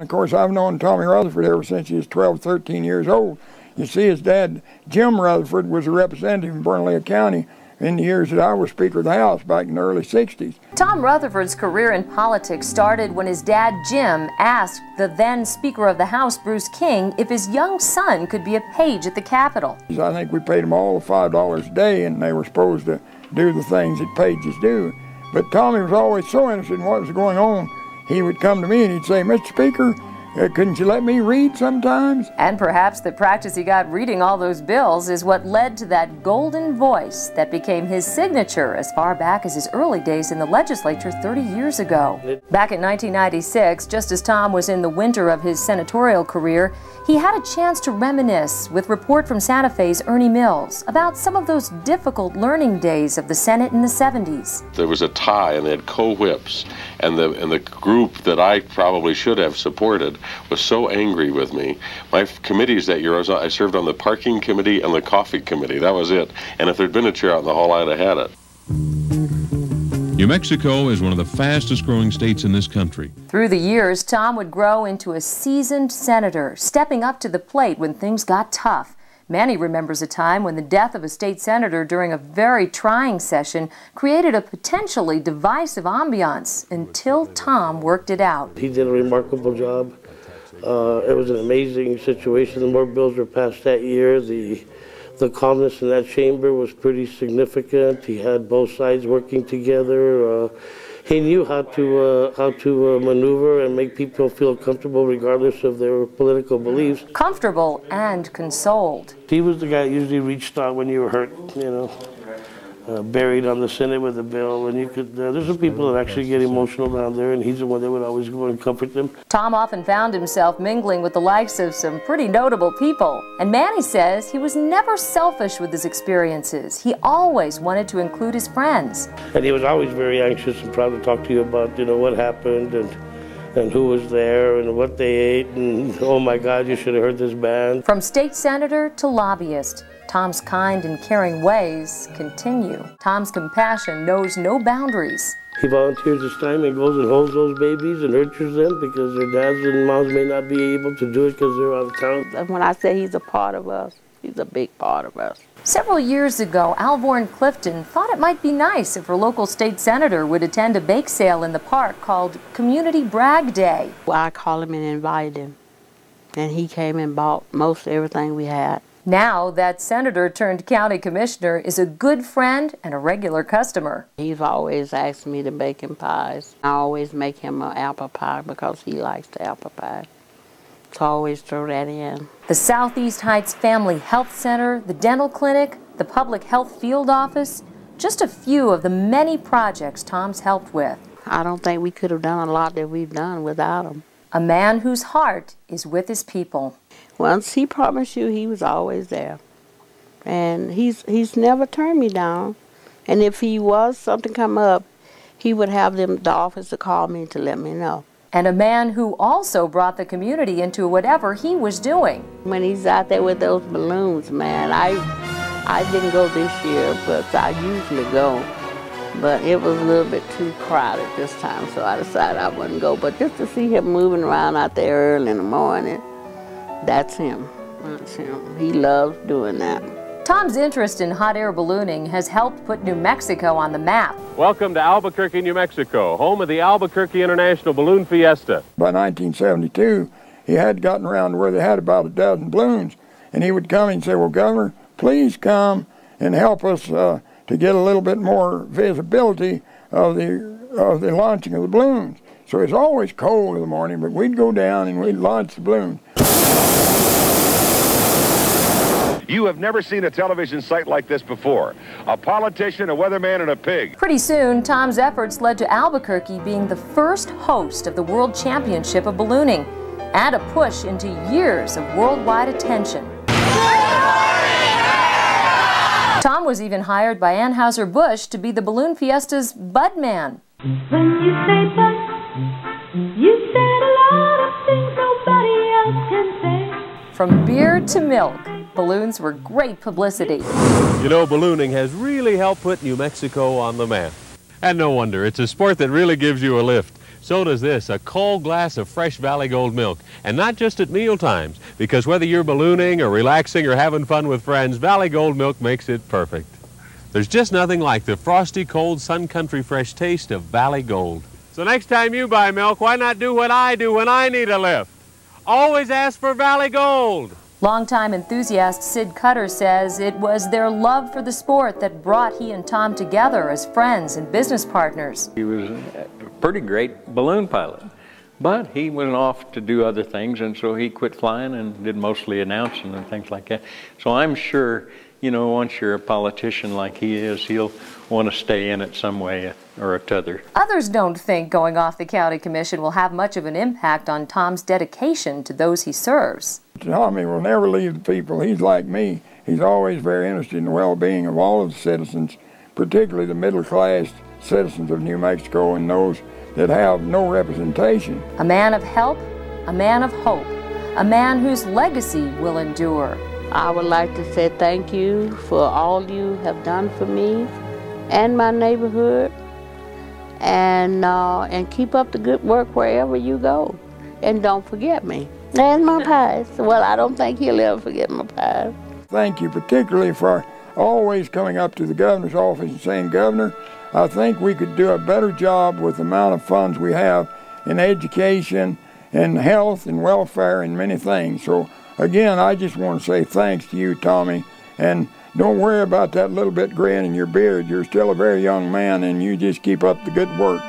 Of course, I've known Tommy Rutherford ever since he was 12, 13 years old. You see, his dad, Jim Rutherford, was a representative in Bernalillo County in the years that I was Speaker of the House back in the early 60s. Tom Rutherford's career in politics started when his dad, Jim, asked the then Speaker of the House, Bruce King, if his young son could be a page at the Capitol. I think we paid them all $5 a day, and they were supposed to do the things that pages do. But Tommy was always so interested in what was going on. He would come to me and he'd say, "Mr. Speaker, couldn't you let me read sometimes?" And perhaps the practice he got reading all those bills is what led to that golden voice that became his signature as far back as his early days in the legislature 30 years ago. Back in 1996, just as Tom was in the winter of his senatorial career, he had a chance to reminisce with report from Santa Fe's Ernie Mills about some of those difficult learning days of the Senate in the 70s. There was a tie and they had co-whips, and the group that I probably should have supported was so angry with me. My committees that year, I served on the parking committee and the coffee committee. That was it. And if there'd been a chair out in the hall, I'd have had it. New Mexico is one of the fastest growing states in this country. Through the years, Tom would grow into a seasoned senator, stepping up to the plate when things got tough. Manny remembers a time when the death of a state senator during a very trying session created a potentially divisive ambiance until Tom worked it out. He did a remarkable job. It was an amazing situation. The more bills were passed that year. The calmness in that chamber was pretty significant. He had both sides working together. He knew how to maneuver and make people feel comfortable regardless of their political beliefs. Comfortable and consoled. He was the guy that usually reached out when you were hurt, you know, buried on the Senate with a bill. And you could, there's some people that actually get emotional down there, and he's the one that would always go and comfort them. Tom often found himself mingling with the likes of some pretty notable people. And Manny says he was never selfish with his experiences. He always wanted to include his friends. And he was always very anxious and proud to talk to you about, you know, what happened and who was there and what they ate, and oh my God, you should have heard this band. From state senator to lobbyist, Tom's kind and caring ways continue. Tom's compassion knows no boundaries. He volunteers his time and goes and holds those babies and nurtures them because their dads and moms may not be able to do it because they're out of town. When I say he's a part of us, he's a big part of us. Several years ago, Alvorn Clifton thought it might be nice if her local state senator would attend a bake sale in the park called Community Brag Day. Well, I called him and invited him, and he came and bought most everything we had. Now, that senator turned county commissioner is a good friend and a regular customer. He's always asked me to bake him pies. I always make him an apple pie because he likes the apple pie. So I always throw that in. The Southeast Heights Family Health Center, the dental clinic, the public health field office, just a few of the many projects Tom's helped with. I don't think we could have done a lot that we've done without him. A man whose heart is with his people. Once he promised you, he was always there. And he's never turned me down. And if he was something come up, he would have the office to call me to let me know. And a man who also brought the community into whatever he was doing. When he's out there with those balloons, man, I didn't go this year, but I usually go. But it was a little bit too crowded this time, so I decided I wouldn't go. But just to see him moving around out there early in the morning, that's him. That's him. He loves doing that. Tom's interest in hot air ballooning has helped put New Mexico on the map. Welcome to Albuquerque, New Mexico, home of the Albuquerque International Balloon Fiesta. By 1972, he had gotten around to where they had about a dozen balloons, and he would come and say, "Well, Governor, please come and help us to get a little bit more visibility of the launching of the balloons." So it's always cold in the morning, but we'd go down and we'd launch the balloons. You have never seen a television site like this before. A politician, a weatherman, and a pig. Pretty soon, Tom's efforts led to Albuquerque being the first host of the World Championship of Ballooning, and a push into years of worldwide attention. Tom was even hired by Anheuser-Busch to be the Balloon Fiesta's bud man. When you say bud, you said a lot of things nobody else can say. From beer to milk, balloons were great publicity. You know, ballooning has really helped put New Mexico on the map. And no wonder, it's a sport that really gives you a lift. so does this, a cold glass of fresh Valley Gold milk. And not just at meal times, because whether you're ballooning or relaxing or having fun with friends, Valley Gold milk makes it perfect. There's just nothing like the frosty, cold, Sun Country fresh taste of Valley Gold. So next time you buy milk, why not do what I do when I need a lift? Always ask for Valley Gold. Longtime enthusiast Sid Cutter says it was their love for the sport that brought he and Tom together as friends and business partners. He was a pretty great balloon pilot, but he went off to do other things, and so he quit flying and did mostly announcing and things like that. So I'm sure, you know, once you're a politician like he is, he'll want to stay in it some way or t'other. Others don't think going off the county commission will have much of an impact on Tom's dedication to those he serves. Tommy will never leave the people. He's like me. He's always very interested in the well-being of all of the citizens, particularly the middle-class citizens of New Mexico and those that have no representation. A man of help, a man of hope, a man whose legacy will endure. I would like to say thank you for all you have done for me and my neighborhood, and keep up the good work wherever you go. And don't forget me. And my pies. Well, I don't think he'll ever forget my pies. Thank you particularly for always coming up to the governor's office and saying, Governor, I think we could do a better job with the amount of funds we have in education and health and welfare and many things. So again, I just want to say thanks to you, Tommy, and don't worry about that little bit grin in your beard. You're still a very young man, and you just keep up the good work.